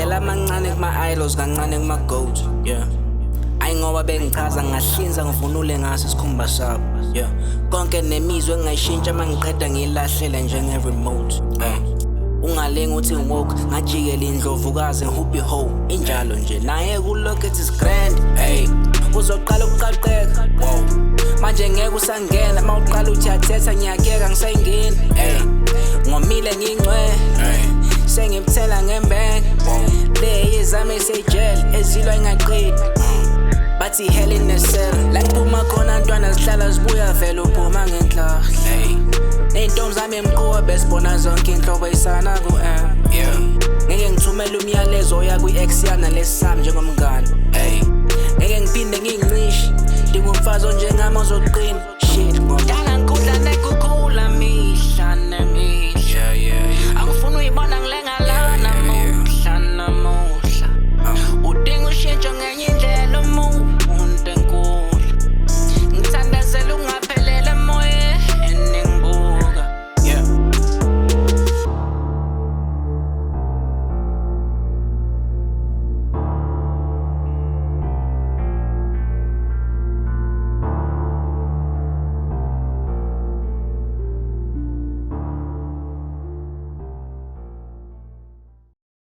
Ngavela amancane kuma-idols kancane kuma-goat, yeah. Ayi ngoba bengichaza ngahlinza ngivunule ngaso isikhumba sabo, yeah. Konke nemizwa engayishintsha mangiqeda ngiyilahlele njenge-remote, ungalengi uthi ngiwoke ngajikela indlovukazi ngihuphi ho injalo nje naye kulook it is grand, hey. Uzoqala ukuqaqeka, wow. Manje ngeke usangena mawuqala uthi yathetha ngiyakeka ngisayingeni, hey. Ngomile ngingcwe, hey. Sengibuthela ngembenge, le izami esejele ezilwa ingaqedi, bathi hell in a cell. La kuphuma khona ntwana zihlala zibuya vele uphuma ngenhla, hey. Ney'ntombi zami emqoka besibona zonke inhlobo ey'sana ku-M, yeah. Ngeke ngithumele umyalezo oya kwi-ex yana lesami njengomngane, hey. Ngeke ngiphinde ngiyincishe, ngingumfazi onjengami ozoqina, shit, ngoba